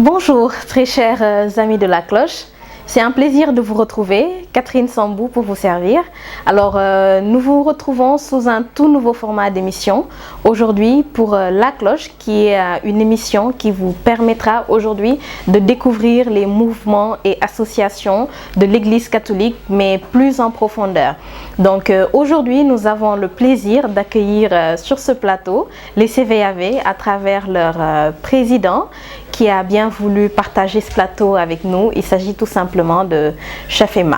Bonjour, très chers amis de la cloche. C'est un plaisir de vous retrouver. Catherine Sambou pour vous servir. Alors, nous vous retrouvons sous un tout nouveau format d'émission. Aujourd'hui, pour La Cloche, qui est une émission qui vous permettra aujourd'hui de découvrir les mouvements et associations de l'Église catholique, mais plus en profondeur. Donc, aujourd'hui, nous avons le plaisir d'accueillir sur ce plateau les CVAV à travers leur président, qui a bien voulu partager ce plateau avec nous. Il s'agit tout simplement de Chef Emma.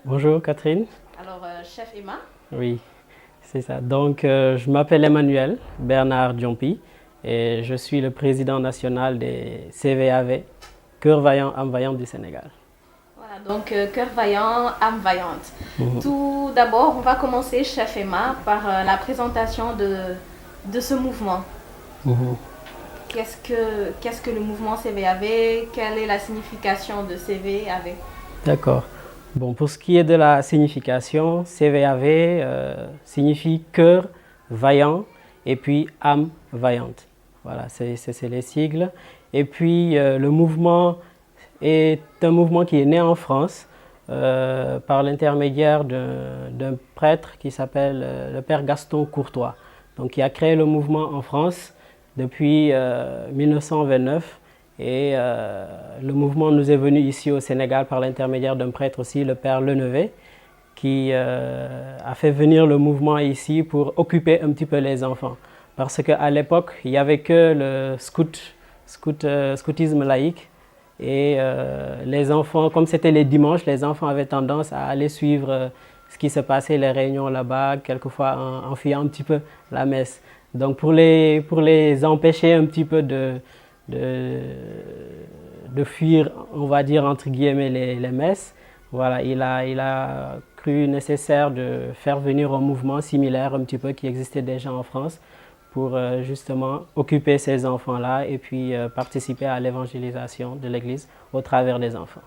Bonjour Catherine. Alors, Chef Emma? Oui, c'est ça. Donc, je m'appelle Emmanuel Bernard Diompi et je suis le président national des CVAV, Cœur Vaillant, Âme Vaillante du Sénégal. Voilà, donc Cœur Vaillant, Âme Vaillante. Tout d'abord, on va commencer, Chef Emma, par la présentation de ce mouvement. Qu'est-ce que le mouvement CVAV? Quelle est la signification de CVAV? D'accord. Bon, pour ce qui est de la signification, CVAV signifie cœur vaillant et puis âme vaillante. Voilà, c'est les sigles. Et puis le mouvement est un mouvement qui est né en France par l'intermédiaire d'un prêtre qui s'appelle le Père Gaston Courtois. Donc, qui a créé le mouvement en France depuis 1929 et le mouvement nous est venu ici au Sénégal par l'intermédiaire d'un prêtre aussi, le Père Lenevé, qui a fait venir le mouvement ici pour occuper un petit peu les enfants. Parce qu'à l'époque, il n'y avait que le scoutisme laïque et les enfants, comme c'était les dimanches, les enfants avaient tendance à aller suivre ce qui se passait, les réunions là-bas, quelquefois en fuyant un petit peu la messe. Donc pour les empêcher un petit peu de fuir, on va dire entre guillemets, les messes, voilà, il a cru nécessaire de faire venir un mouvement similaire un petit peu qui existait déjà en France pour justement occuper ces enfants-là et puis participer à l'évangélisation de l'Église au travers des enfants.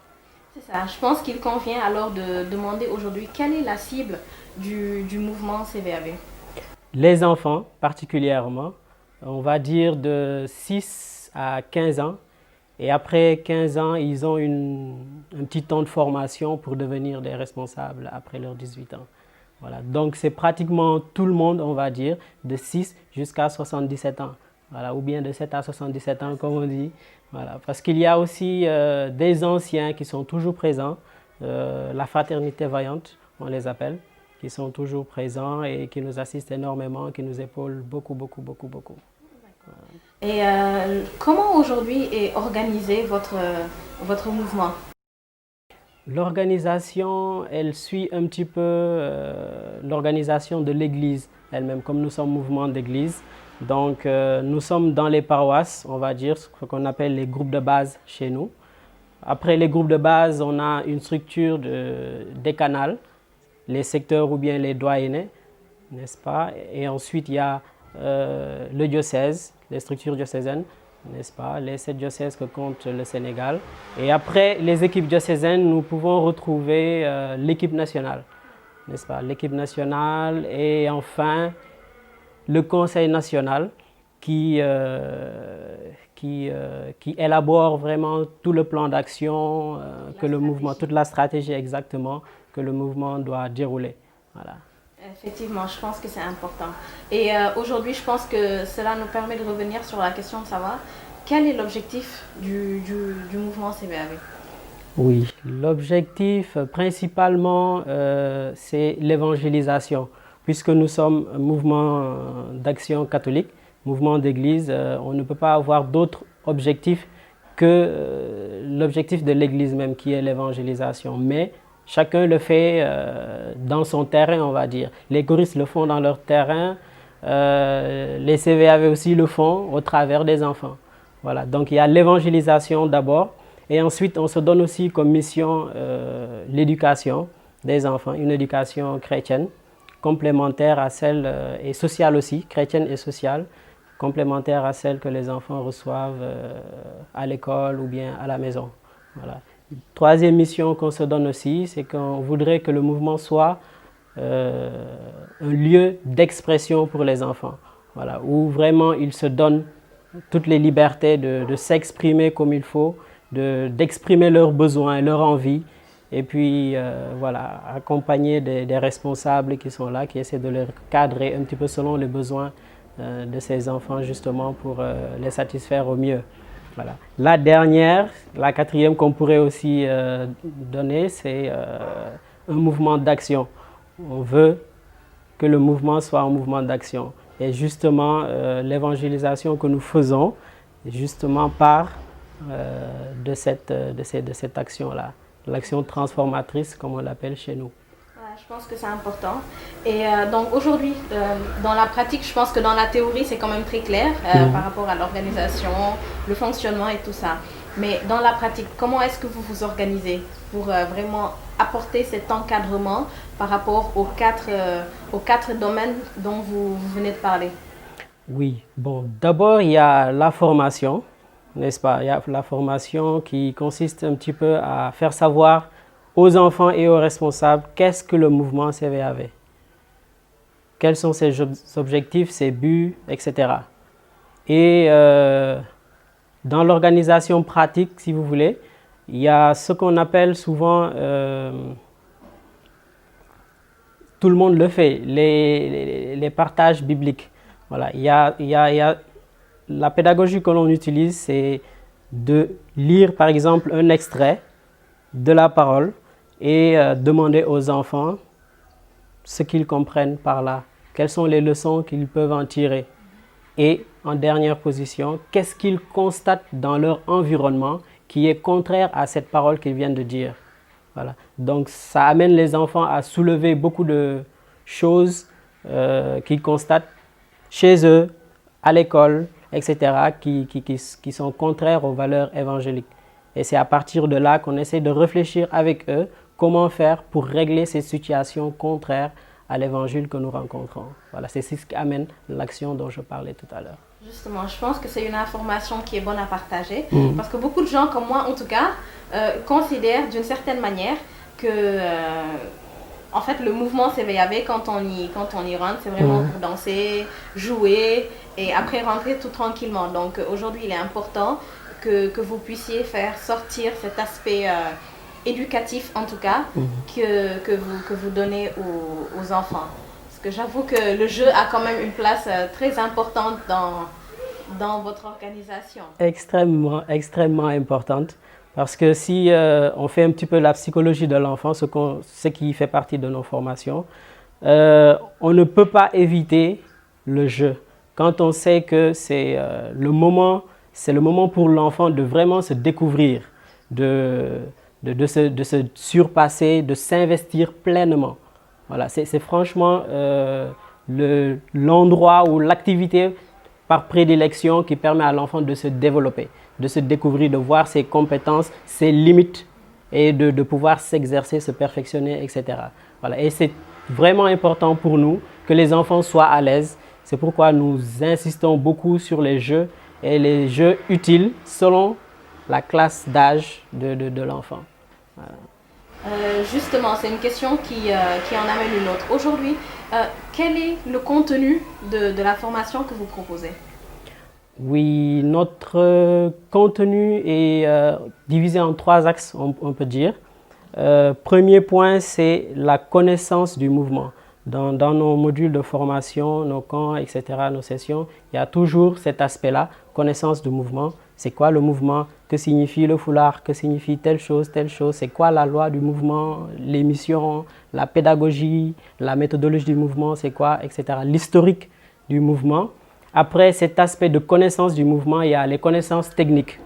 C'est ça. Je pense qu'il convient alors de demander aujourd'hui quelle est la cible du mouvement CVAV. Les enfants, particulièrement, on va dire de 6 à 15 ans. Et après 15 ans, ils ont un petit temps de formation pour devenir des responsables après leurs 18 ans. Voilà. Donc, c'est pratiquement tout le monde, on va dire, de 6 jusqu'à 77 ans. Voilà. Ou bien de 7 à 77 ans, comme on dit. Voilà. Parce qu'il y a aussi des anciens qui sont toujours présents, la fraternité vaillante, on les appelle, qui sont toujours présents et qui nous assistent énormément, qui nous épaulent beaucoup. Voilà. Et comment aujourd'hui est organisé votre mouvement? L'organisation, elle suit un petit peu l'organisation de l'Église elle-même, comme nous sommes mouvement d'Église. Donc nous sommes dans les paroisses, on va dire, ce qu'on appelle les groupes de base chez nous. Après les groupes de base, on a une structure décanale, les secteurs ou bien les doyennés, n'est-ce pas? Et ensuite, il y a le diocèse, les structures diocésaines, n'est-ce pas? Les 7 diocèses que compte le Sénégal. Et après les équipes diocésaines, nous pouvons retrouver l'équipe nationale, n'est-ce pas? L'équipe nationale et enfin le Conseil national qui élabore vraiment tout le plan d'action, que le mouvement, toute la stratégie exactement que le mouvement doit dérouler. Voilà. Effectivement, je pense que c'est important. Et aujourd'hui, je pense que cela nous permet de revenir sur la question de savoir quel est l'objectif du mouvement CVAV. Oui, l'objectif principalement, c'est l'évangélisation. Puisque nous sommes un mouvement d'action catholique, mouvement d'église, on ne peut pas avoir d'autre objectif que l'objectif de l'église même, qui est l'évangélisation. Mais chacun le fait dans son terrain, on va dire. Les choristes le font dans leur terrain, les CVAV aussi le font au travers des enfants. Voilà. Donc il y a l'évangélisation d'abord, et ensuite on se donne aussi comme mission l'éducation des enfants, une éducation chrétienne, complémentaire à celle, et sociale aussi, chrétienne et sociale, complémentaire à celle que les enfants reçoivent à l'école ou bien à la maison. Voilà. Troisième mission qu'on se donne aussi, c'est qu'on voudrait que le mouvement soit un lieu d'expression pour les enfants, voilà, où vraiment ils se donnent toutes les libertés de s'exprimer comme il faut, d'exprimer leurs besoins, leurs envies, et puis voilà, accompagner des responsables qui sont là, qui essaient de les cadrer un petit peu selon les besoins de ces enfants, justement pour les satisfaire au mieux. Voilà. La dernière, la quatrième qu'on pourrait aussi donner, c'est un mouvement d'action. On veut que le mouvement soit un mouvement d'action. Et justement, l'évangélisation que nous faisons, justement part de cette action-là, l'action transformatrice, comme on l'appelle chez nous. Ouais, je pense que c'est important. Et donc aujourd'hui, dans la pratique, je pense que dans la théorie, c'est quand même très clair par rapport à l'organisation, le fonctionnement et tout ça. Mais dans la pratique, comment est-ce que vous vous organisez pour vraiment apporter cet encadrement par rapport aux quatre domaines dont vous venez de parler? Oui, bon, d'abord il y a la formation, n'est-ce pas? Il y a la formation qui consiste un petit peu à faire savoir aux enfants et aux responsables qu'est-ce que le mouvement CVAV, quels sont ses objectifs, ses buts, etc. Et dans l'organisation pratique, si vous voulez, il y a ce qu'on appelle souvent, tout le monde le fait, les partages bibliques. Voilà, il y a la pédagogie que l'on utilise, c'est de lire par exemple un extrait de la parole et demander aux enfants ce qu'ils comprennent par là, quelles sont les leçons qu'ils peuvent en tirer. Et en dernière position, qu'est-ce qu'ils constatent dans leur environnement qui est contraire à cette parole qu'ils viennent de dire. Voilà. Donc ça amène les enfants à soulever beaucoup de choses qu'ils constatent chez eux, à l'école, etc., qui sont contraires aux valeurs évangéliques. Et c'est à partir de là qu'on essaie de réfléchir avec eux comment faire pour régler ces situations contraires à l'évangile que nous rencontrons. Voilà, c'est ce qui amène l'action dont je parlais tout à l'heure. Justement, je pense que c'est une information qui est bonne à partager parce que beaucoup de gens, comme moi en tout cas, considèrent d'une certaine manière que en fait, le mouvement CVAV, quand on y rentre, c'est vraiment pour danser, jouer et après rentrer tout tranquillement. Donc aujourd'hui, il est important que vous puissiez faire sortir cet aspect éducatif, en tout cas, que vous donnez aux enfants. Parce que j'avoue que le jeu a quand même une place très importante dans votre organisation. Extrêmement importante. Parce que si on fait un petit peu la psychologie de l'enfant, ce qui fait partie de nos formations, on ne peut pas éviter le jeu. Quand on sait que c'est le moment pour l'enfant de vraiment se découvrir, de se surpasser, de s'investir pleinement. Voilà, c'est franchement l'endroit ou l'activité par prédilection qui permet à l'enfant de se développer, de se découvrir, de voir ses compétences, ses limites et de pouvoir s'exercer, se perfectionner, etc. Voilà. Et c'est vraiment important pour nous que les enfants soient à l'aise. C'est pourquoi nous insistons beaucoup sur les jeux et les jeux utiles selon la classe d'âge de l'enfant. Voilà. Justement, c'est une question qui en amène une autre. Aujourd'hui, quel est le contenu de la formation que vous proposez? Oui, notre contenu est divisé en 3 axes, on peut dire. Premier point, c'est la connaissance du mouvement. Dans nos modules de formation, nos camps, etc., nos sessions, il y a toujours cet aspect-là, connaissance du mouvement. C'est quoi le mouvement? Que signifie le foulard? Que signifie telle chose, telle chose? C'est quoi la loi du mouvement? Les missions, la pédagogie, la méthodologie du mouvement, c'est quoi, etc. L'historique du mouvement. Après cet aspect de connaissance du mouvement, il y a les connaissances techniques.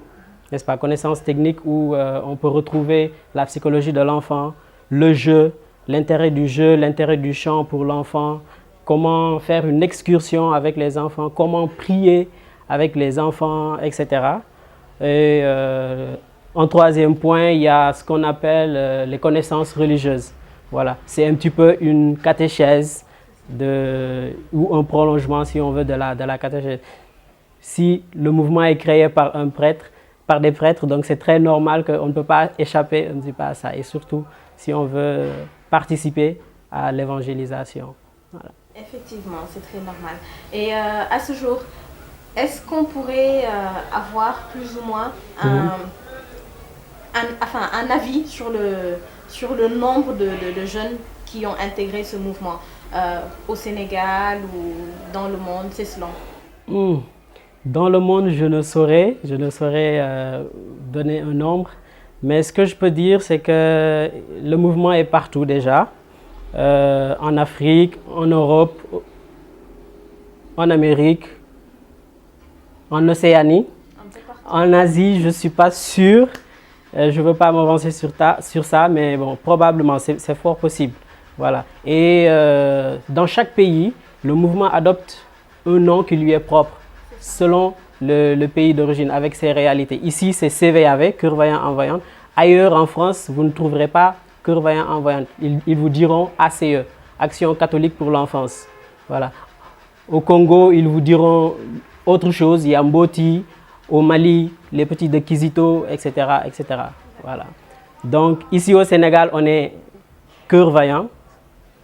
N'est-ce pas? Connaissances techniques où on peut retrouver la psychologie de l'enfant, le jeu, l'intérêt du jeu, l'intérêt du chant pour l'enfant, comment faire une excursion avec les enfants, comment prier avec les enfants, etc. Et en troisième point, il y a ce qu'on appelle les connaissances religieuses. Voilà, c'est un petit peu une catéchèse ou un prolongement, si on veut, de la catéchèse. Si le mouvement est créé par des prêtres, donc c'est très normal qu'on ne peut pas échapper un petit peu à ça. Et surtout, si on veut participer à l'évangélisation. Voilà. Effectivement, c'est très normal. Et à ce jour, est-ce qu'on pourrait avoir plus ou moins un avis sur le nombre de jeunes qui ont intégré ce mouvement au Sénégal ou dans le monde, c'est cela? Dans le monde, je ne saurais donner un nombre, mais ce que je peux dire, c'est que le mouvement est partout déjà, en Afrique, en Europe, en Amérique, en Océanie, en Asie, je ne suis pas sûr. Je ne veux pas m'avancer sur ça, mais bon, probablement, c'est fort possible. Voilà. Et dans chaque pays, le mouvement adopte un nom qui lui est propre, selon le pays d'origine, avec ses réalités. Ici, c'est CVAV, Cœur Vaillant en Voyante. Ailleurs en France, vous ne trouverez pas Cœur Vaillant en Voyante. Ils vous diront ACE, Action catholique pour l'enfance. Voilà. Au Congo, ils vous diront autre chose, il y a Mboti. Au Mali, les petits de Kizito, etc., etc. Voilà. Donc ici au Sénégal, on est Cœur Vaillant,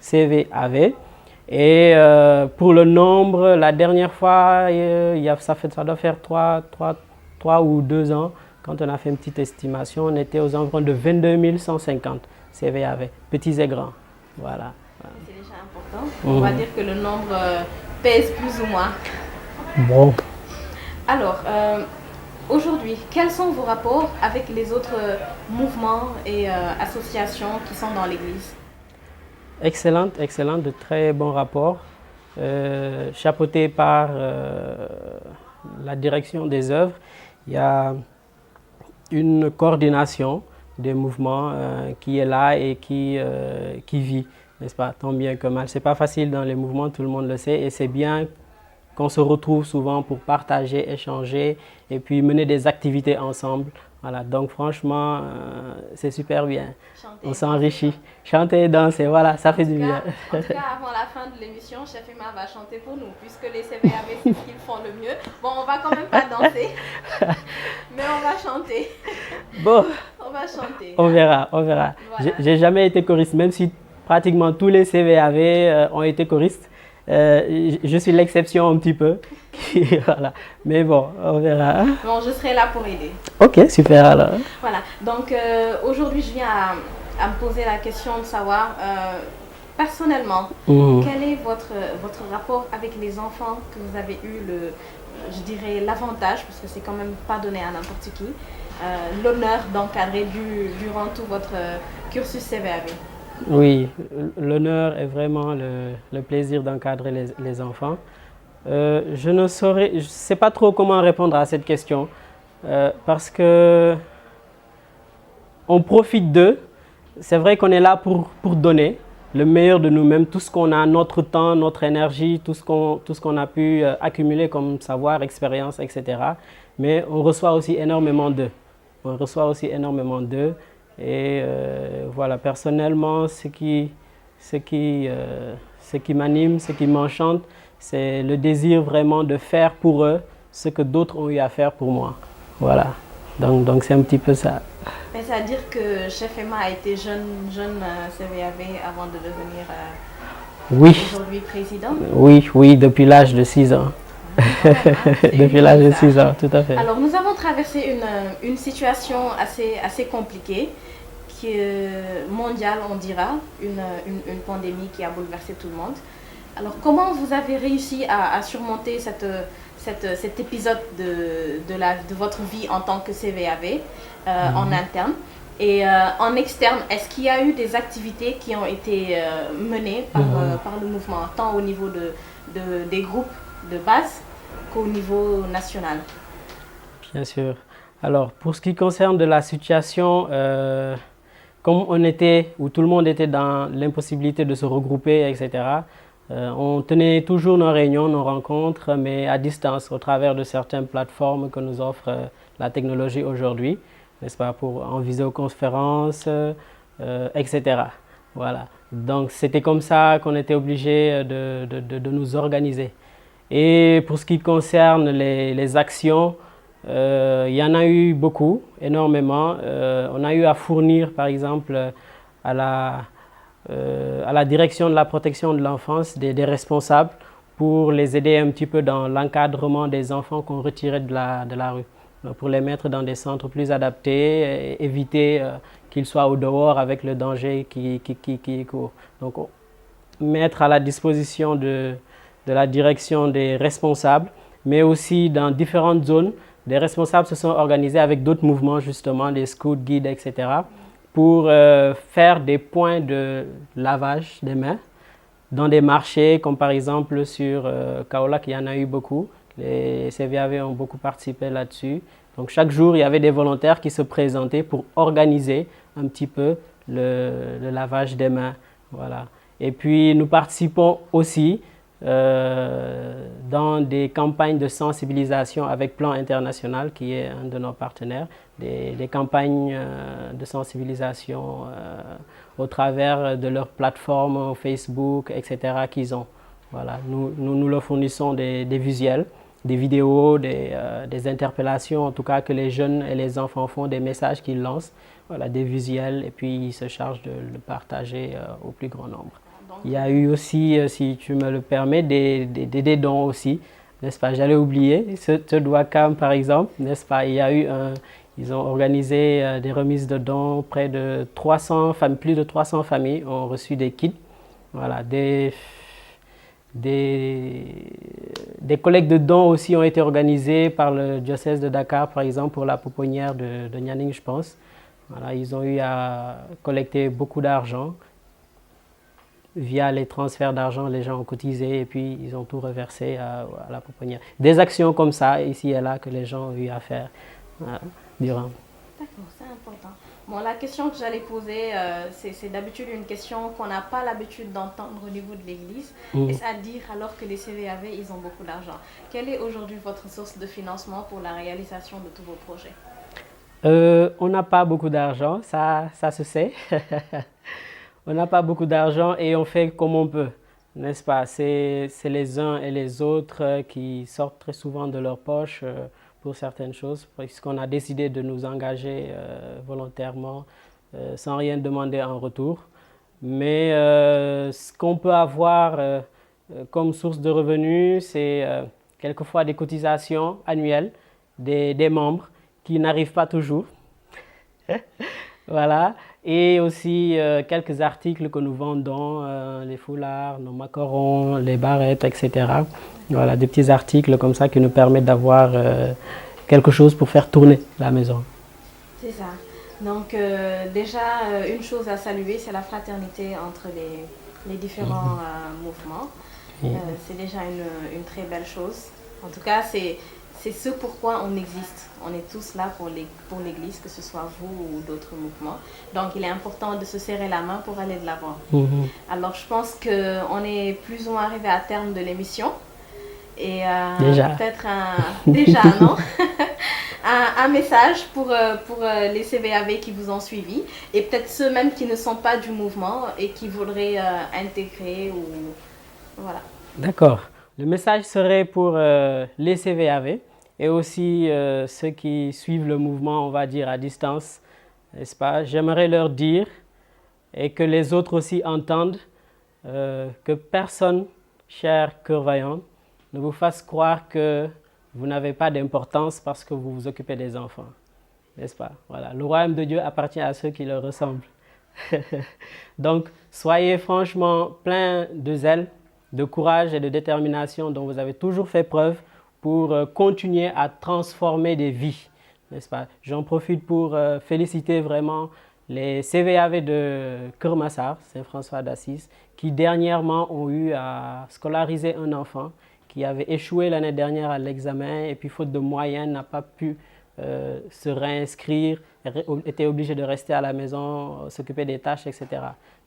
CVAV. Et pour le nombre, la dernière fois, ça doit faire 3 ou 2 ans, quand on a fait une petite estimation, on était aux environs de 22 150 CVAV, petits et grands. Voilà. C'est déjà important. On va dire que le nombre pèse plus ou moins. Bon. Alors, aujourd'hui, quels sont vos rapports avec les autres mouvements et associations qui sont dans l'Église? Excellent, de très bons rapports, chapeautés par la direction des œuvres. Il y a une coordination des mouvements qui est là et qui vit, n'est-ce pas, tant bien que mal. C'est pas facile dans les mouvements, tout le monde le sait, et c'est bien qu'on se retrouve souvent pour partager, échanger et puis mener des activités ensemble. Voilà, donc franchement, c'est super bien. Chanter, on s'enrichit. Chanter et danser, voilà, ça fait du bien. En tout cas, avant la fin de l'émission, Chef Emma va chanter pour nous, puisque les CVAV, c'est ce qu'ils font le mieux. Bon, on va quand même pas danser, mais on va chanter. Bon, on va chanter. On verra, on verra. Voilà. J'ai jamais été choriste, même si pratiquement tous les CVAV ont été choristes. Je suis l'exception un petit peu. Voilà. Mais bon, on verra. Bon, je serai là pour aider. Ok, super alors. Voilà, donc aujourd'hui je viens à me poser la question de savoir personnellement, quel est votre rapport avec les enfants que vous avez eu je dirais l'avantage, parce que c'est quand même pas donné à n'importe qui, l'honneur d'encadrer durant tout votre cursus CVAV. Oui, l'honneur est vraiment le plaisir d'encadrer les enfants. Je ne sais pas trop comment répondre à cette question parce que on profite d'eux. C'est vrai qu'on est là pour donner le meilleur de nous-mêmes, tout ce qu'on a, notre temps, notre énergie, tout ce qu'on a pu accumuler comme savoir, expérience, etc. Mais on reçoit aussi énormément d'eux. Et voilà, personnellement, ce qui m'anime, ce qui m'enchante, c'est le désir vraiment de faire pour eux ce que d'autres ont eu à faire pour moi. Voilà, donc c'est un petit peu ça. Mais ça veut dire que Chef Emma a été jeune CVAV avant de devenir aujourd'hui président? Oui, depuis l'âge de 6 ans. Depuis l'âge de 6 ans, tout à fait. Alors, nous avons traversé une situation assez compliquée, qui est mondiale, on dira, une pandémie qui a bouleversé tout le monde. Alors, comment vous avez réussi à surmonter cet épisode de votre vie en tant que CVAV en interne et en externe? Est-ce qu'il y a eu des activités qui ont été menées par le mouvement, tant au niveau des groupes de base qu'au niveau national? Bien sûr. Alors, pour ce qui concerne de la situation, comme tout le monde était dans l'impossibilité de se regrouper, etc., on tenait toujours nos réunions, nos rencontres, mais à distance, au travers de certaines plateformes que nous offre la technologie aujourd'hui, n'est-ce pas, en visioconférence, etc. Voilà. Donc, c'était comme ça qu'on était obligé de nous organiser. Et pour ce qui concerne les actions, il y en a eu beaucoup, énormément. On a eu à fournir, par exemple, à la direction de la protection de l'enfance des responsables pour les aider un petit peu dans l'encadrement des enfants qu'on retirait de la rue. Donc, pour les mettre dans des centres plus adaptés, et éviter qu'ils soient au dehors avec le danger qui court. Donc, mettre à la disposition de la direction des responsables, mais aussi dans différentes zones, des responsables se sont organisés avec d'autres mouvements, justement, des scouts, guides, etc., pour faire des points de lavage des mains dans des marchés, comme par exemple sur Kaolack, il y en a eu beaucoup. Les CVAV ont beaucoup participé là-dessus. Donc chaque jour, il y avait des volontaires qui se présentaient pour organiser un petit peu le lavage des mains. Voilà. Et puis nous participons aussi dans des campagnes de sensibilisation avec Plan International, qui est un de nos partenaires, des campagnes de sensibilisation au travers de leur plateforme Facebook, etc. qu'ils ont. Voilà. Nous leur fournissons des visuels, des vidéos, des interpellations, en tout cas que les jeunes et les enfants font, des messages qu'ils lancent, voilà, des visuels, et puis ils se chargent de le partager au plus grand nombre. Il y a eu aussi, si tu me le permets, des dons aussi, n'est-ce pas? J'allais oublier, ce Douakam par exemple, n'est-ce pas? Il y a eu ils ont organisé des remises de dons, près de 300 familles, plus de 300 familles ont reçu des kits, voilà, des collectes de dons aussi ont été organisées par le diocèse de Dakar, par exemple, pour la pouponnière de Nianing, je pense. Voilà, ils ont eu à collecter beaucoup d'argent. Via les transferts d'argent, les gens ont cotisé et puis ils ont tout reversé à la pouponnière. Des actions comme ça, ici et là, que les gens ont eu à faire durant. D'accord, c'est important. Bon, la question que j'allais poser, c'est d'habitude une question qu'on n'a pas l'habitude d'entendre au niveau de l'Église, c'est-à-dire alors que les CVAV, ils ont beaucoup d'argent. Quelle est aujourd'hui votre source de financement pour la réalisation de tous vos projets? On n'a pas beaucoup d'argent, ça se sait. On n'a pas beaucoup d'argent et on fait comme on peut, n'est-ce pas? C'est les uns et les autres qui sortent très souvent de leur poche pour certaines choses, puisqu'on a décidé de nous engager volontairement sans rien demander en retour. Mais ce qu'on peut avoir comme source de revenus, c'est quelquefois des cotisations annuelles des membres qui n'arrivent pas toujours. Voilà. Et aussi quelques articles que nous vendons, les foulards, nos macarons, les barrettes, etc. Voilà, des petits articles comme ça qui nous permettent d'avoir quelque chose pour faire tourner la maison. C'est ça. Donc déjà, une chose à saluer, c'est la fraternité entre les différents mouvements. C'est déjà une très belle chose. En tout cas, c'est ce pourquoi on existe. On est tous là pour l'Église, que ce soit vous ou d'autres mouvements. Donc, il est important de se serrer la main pour aller de l'avant. Alors, je pense qu'on est plus ou moins arrivé à terme de l'émission. Et peut-être déjà, non un message pour les CVAV qui vous ont suivi et peut-être ceux même qui ne sont pas du mouvement et qui voudraient intégrer ou voilà. D'accord. Le message serait pour les CVAV et aussi ceux qui suivent le mouvement, on va dire, à distance, n'est-ce pas? J'aimerais leur dire, et que les autres aussi entendent, que personne, cher cœur vaillant, ne vous fasse croire que vous n'avez pas d'importance parce que vous vous occupez des enfants, n'est-ce pas? Voilà. Le royaume de Dieu appartient à ceux qui leur ressemblent. Donc, soyez franchement pleins de zèle, de courage et de détermination dont vous avez toujours fait preuve pour continuer à transformer des vies, n'est-ce pas? J'en profite pour féliciter vraiment les CVAV de Kermassar, Saint-François d'Assise, qui dernièrement ont eu à scolariser un enfant qui avait échoué l'année dernière à l'examen et puis faute de moyens n'a pas pu se réinscrire, était obligé de rester à la maison, s'occuper des tâches, etc.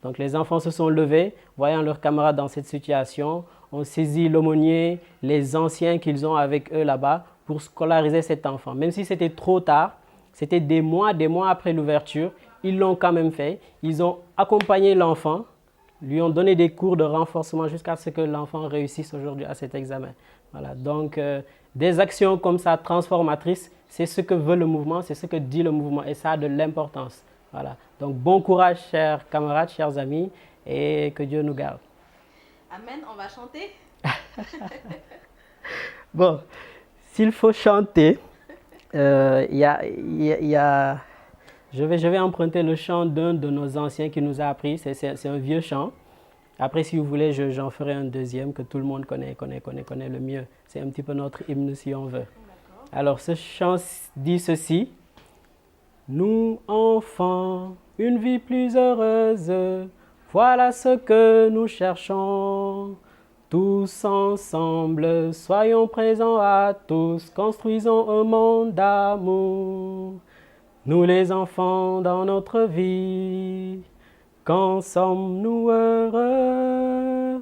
Donc les enfants se sont levés, voyant leurs camarades dans cette situation, ont saisi l'aumônier, les anciens qu'ils ont avec eux là-bas pour scolariser cet enfant. Même si c'était trop tard, c'était des mois après l'ouverture, ils l'ont quand même fait. Ils ont accompagné l'enfant, lui ont donné des cours de renforcement jusqu'à ce que l'enfant réussisse aujourd'hui à cet examen. Voilà, donc des actions comme ça transformatrices, c'est ce que veut le mouvement, c'est ce que dit le mouvement et ça a de l'importance. Voilà, donc bon courage chers camarades, chers amis et que Dieu nous garde. Amen, on va chanter. Bon, s'il faut chanter, je vais emprunter le chant d'un de nos anciens qui nous a appris. C'est un vieux chant. Après, si vous voulez, j'en ferai un deuxième que tout le monde connaît le mieux. C'est un petit peu notre hymne si on veut. Alors, ce chant dit ceci. Nous, enfants, une vie plus heureuse, voilà ce que nous cherchons. Tous ensemble, soyons présents à tous, construisons un monde d'amour. Nous les enfants dans notre vie, quand sommes-nous heureux?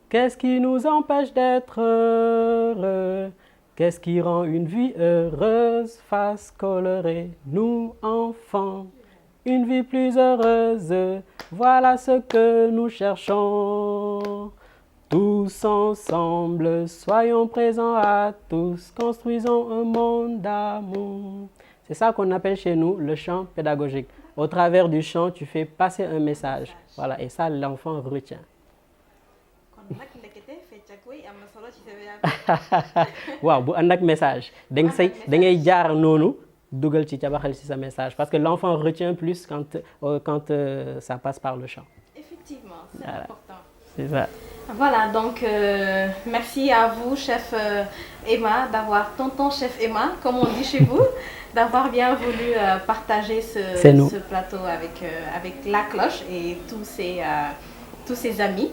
Qu'est-ce qui nous empêche d'être heureux? Qu'est-ce qui rend une vie heureuse, face colorée? Nous, enfants, une vie plus heureuse, voilà ce que nous cherchons. Tous ensemble, soyons présents à tous, construisons un monde d'amour. C'est ça qu'on appelle chez nous le chant pédagogique. Au travers du chant, tu fais passer un message. Voilà, et ça, l'enfant retient. Waaw, bu ànd ak message da ngay jaar noonu dugal ci cabaxal ci sa message parce que l'enfant retient plus quand ça passe par le chant. Effectivement, c'est important. C'est ça. Voilà, donc merci à vous, chef Emma, tonton chef Emma, comme on dit chez vous, d'avoir bien voulu partager ce plateau avec la cloche et tous ses amis.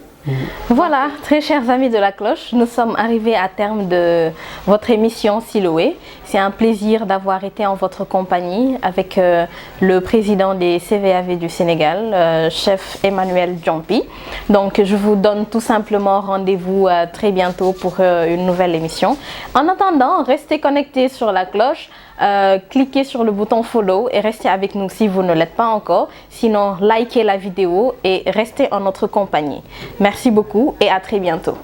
Voilà, très chers amis de la cloche, nous sommes arrivés à terme de votre émission Siloé. C'est un plaisir d'avoir été en votre compagnie avec le président des CVAV du Sénégal, chef Emmanuel Diompi. Donc je vous donne tout simplement rendez-vous très bientôt pour une nouvelle émission. En attendant, restez connectés sur la cloche. Cliquez sur le bouton follow et restez avec nous si vous ne l'êtes pas encore. Sinon, likez la vidéo et restez en notre compagnie. Merci beaucoup et à très bientôt.